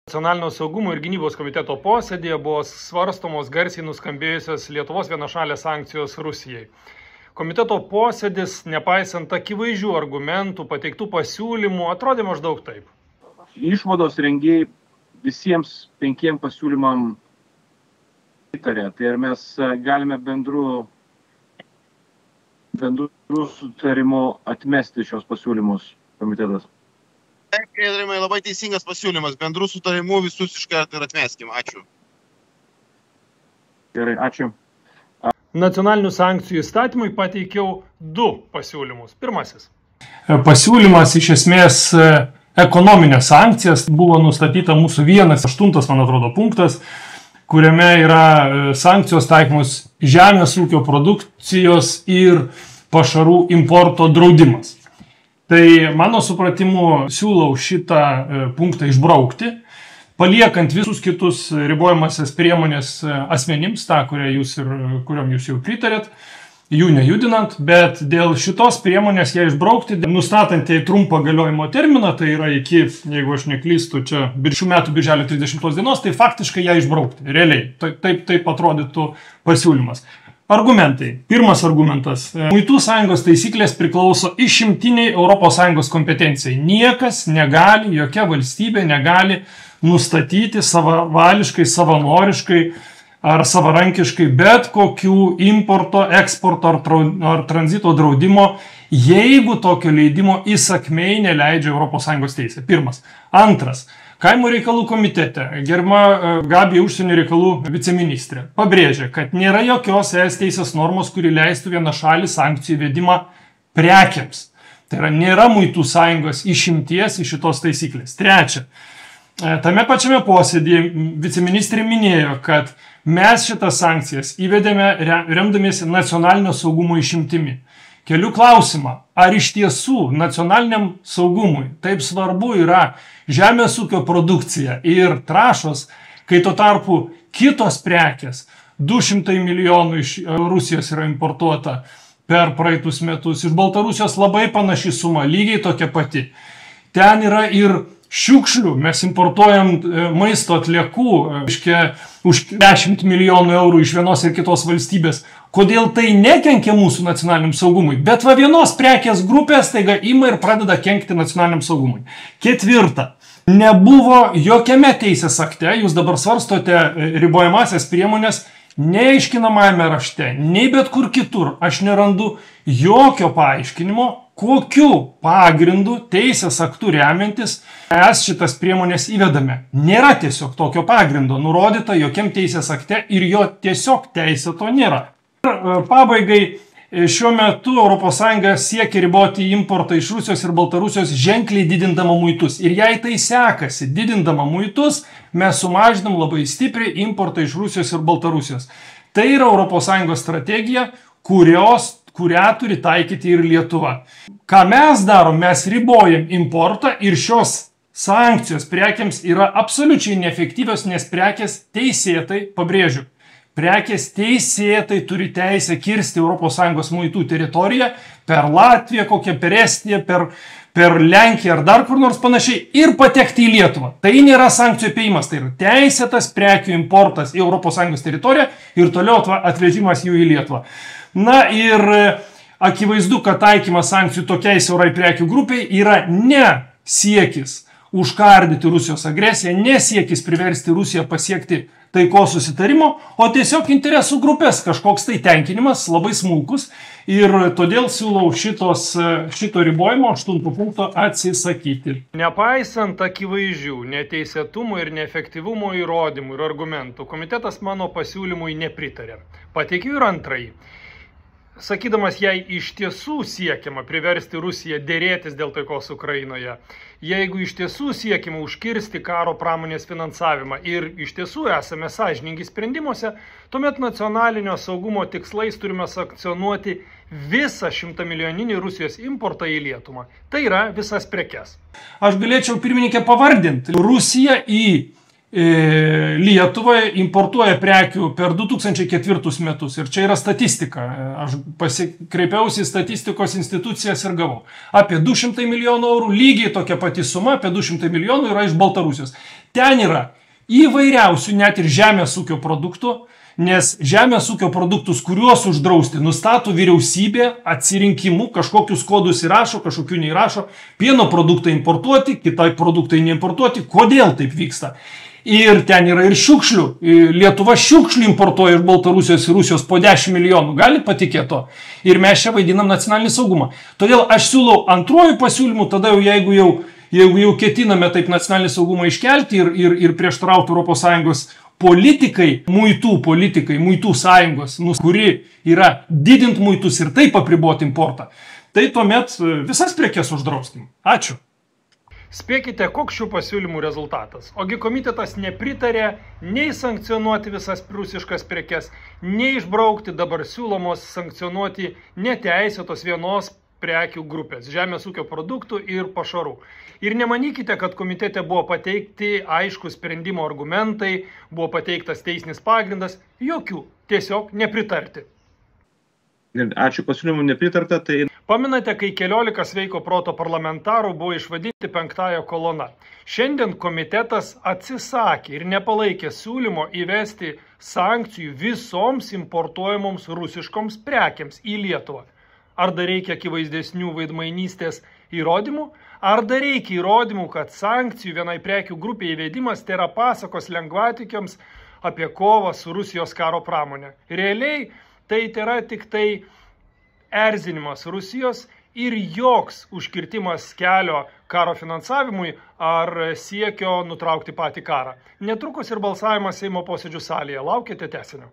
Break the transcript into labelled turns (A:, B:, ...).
A: Nacionalinio saugumo ir gynybos komiteto posėdėje buvo svarstomos garsiai nuskambėjusios Lietuvos vienašalės sankcijos Rusijai. Komiteto posėdis, nepaisant akivaizdžių argumentų, pateiktų pasiūlymų, atrodė maždaug taip.
B: Išvados rengėjai visiems 5 pasiūlymam pritarė. Tai ar mes galime bendru sutarimu atmesti šios pasiūlymus komitetas?
C: Giedrimai, labai teisingas pasiūlymas. Bendrų sutarimų visus iškart ir atmeskim. Ačiū.
B: Gerai, ačiū.
A: Nacionalinių sankcijų įstatymui pateikiau 2 pasiūlymus. Pirmasis.
D: Pasiūlymas iš esmės ekonominės sankcijas buvo nustatyta mūsų 1.8, man atrodo, punktas, kuriame yra sankcijos taikomos žemės ūkio produkcijos ir pašarų importo draudimas. Tai mano supratimu siūlau šitą punktą išbraukti, paliekant visus kitus ribojamasias priemonės asmenims, kuriam jūs jau pritarėt, jų nejudinant, bet dėl šitos priemonės ją išbraukti, nustatant į trumpą galiojimo terminą, tai yra iki, jeigu aš neklystu, čia šių metų birželio 30 dienos, tai faktiškai ją išbraukti, realiai. Taip atrodytų pasiūlymas. Argumentai. Pirmas argumentas. Muitų sąjungos taisyklės priklauso išimtiniai ES kompetencijai. Niekas negali, jokia valstybė negali nustatyti savavališkai, savanoriškai ar savarankiškai bet kokių importo, eksporto ar tranzito draudimo, jeigu tokio leidimo įsakmiai neleidžia ES teisė. Pirmas. Antras. Kaimo reikalų komitete gerbiama Gabija užsienio reikalų viceministrė pabrėžia, kad nėra jokios ES teisės normos, kuri leistų vienašalį sankcijų įvedimą prekiams. Tai yra, nėra muitų sąjungos išimties iš šitos taisyklės. Trečia, tame pačiame posėdėje viceministrė minėjo, kad mes šitas sankcijas įvedėme remdamiesi nacionalinio saugumo išimtimi. Keliu klausimą, ar iš tiesų nacionaliniam saugumui taip svarbu yra žemės ūkio produkcija ir trąšos, kai tuo tarpu kitos prekės, 200 milijonų iš Rusijos yra importuota per praeitus metus, iš Baltarusijos labai panaši suma, lygiai tokia pati. Ten yra ir šiukšlių, mes importuojam maisto atliekų už 10 milijonų eurų iš vienos ir kitos valstybės. Kodėl tai nekenkia mūsų nacionaliniam saugumui? Bet va vienos prekės grupės taiga ima ir pradeda kenkti nacionaliniam saugumui. Ketvirta. Nebuvo jokiame teisės akte, jūs dabar svarstote ribojamasias priemonės, neaiškinamajame rašte, nei bet kur kitur. Aš nerandu jokio paaiškinimo, kokiu pagrindu teisės aktų remiantis mes šitas priemonės įvedame. Nėra tiesiog tokio pagrindo nurodyta jokiam teisės akte ir jo tiesiog teisėto nėra. Pabaigai, šiuo metu ES siekia riboti importą iš Rusijos ir Baltarusijos ženkliai didindama muitus. Ir jei tai sekasi, didindama muitus, mes sumažinam labai stipriai importą iš Rusijos ir Baltarusijos. Tai yra ES strategija, kurią turi taikyti ir Lietuva. Ką mes darom, mes ribojam importą ir šios sankcijos prekiams yra absoliučiai neefektyvios, nes prekės teisėtai, pabrėžiu, prekės teisėtai turi teisę kirsti ES muitų teritoriją per Latviją, kokią per Estiją, per Lenkiją ar dar kur nors panašiai ir patekti į Lietuvą. Tai nėra sankcijų apėjimas, tai yra teisėtas prekių importas į ES teritoriją ir toliau atvežimas jų į Lietuvą. Na ir akivaizdu, kad taikymas sankcijų tokiai siaurai prekių grupiai yra ne siekis užkardyti Rusijos agresiją, ne siekis priversti Rusiją pasiekti taikos susitarimo, o tiesiog interesų grupės kažkoks tai tenkinimas, labai smulkus ir todėl siūlau šito ribojimo 8 punkto atsisakyti.
A: Nepaisant akivaizdžių neteisėtumo ir neefektyvumo įrodymų ir argumentų, komitetas mano pasiūlymui nepritarė. Pateikiu ir antrąjį. Sakydamas, jei iš tiesų siekiama priversti Rusiją dėrėtis dėl taikos Ukrainoje, jeigu iš tiesų siekiama užkirsti karo pramonės finansavimą ir iš tiesų esame sąžiningi sprendimuose, tuomet nacionalinio saugumo tikslais turime sankcionuoti visą 100-milijoninį Rusijos importą į Lietuvą. Tai yra visas prekes.
D: Aš galėčiau pirmininkę pavardinti. Rusija į Lietuvai importuoja prekių per 2004 metus. Ir čia yra statistika. Aš pasikreipiausi į statistikos institucijas ir gavau. Apie 200 milijonų eurų, lygiai tokia pati suma, apie 200 milijonų yra iš Baltarusijos. Ten yra įvairiausių net ir žemės ūkio produktų, nes žemės ūkio produktus, kuriuos uždrausti, nustato vyriausybė atsirinkimu, kažkokius kodus įrašo, kažkokių neįrašo, pieno produktai importuoti, kitai produktai neimportuoti. Kodėl taip vyksta? Ir ten yra ir šiukšlių. Lietuva šiukšlių importuoja iš Baltarusijos ir Rusijos po 10 milijonų. Gali patikėti to? Ir mes čia vaidinam nacionalinį saugumą. Todėl aš siūlau antrojų pasiūlymų, tada jeigu jau ketiname taip nacionalinį saugumą iškelti ir prieštarauti ES politikai, muitų sąjungos, kuri yra didint muitus ir taip apriboti importą, tai tuomet visas prekes uždrauskim. Ačiū.
A: Spėkite, koks šių pasiūlymų rezultatas. Ogi komitetas nepritarė nei sankcionuoti visas rusiškas prekes, nei išbraukti dabar siūlomos sankcionuoti neteisėtos vienos prekių grupės – žemės ūkio produktų ir pašarų. Ir nemanykite, kad komitete buvo pateikti aiškus sprendimo argumentai, buvo pateiktas teisinis pagrindas, jokių, tiesiog nepritarti.
B: Ačiū, pasiūlymų nepritarta.
A: Paminate, kai 14 sveiko proto parlamentarų buvo išvadinti 5-ąją kolona. Šiandien komitetas atsisakė ir nepalaikė siūlymo įvesti sankcijų visoms importuojamoms rusiškoms prekiams į Lietuvą. Ar dar reikia akivaizdesnių veidmainystės įrodymų? Ar dar reikia įrodymų, kad sankcijų vienai prekių grupė įvedimas tai yra pasakos lengvatikiams apie kovą su Rusijos karo pramonė? Realiai tai yra tik tai erzinimas Rusijos ir joks užkirtimas kelio karo finansavimui ar siekio nutraukti patį karą. Netrukus ir balsavimas Seimo posėdžių salėje. Laukite tęsinio.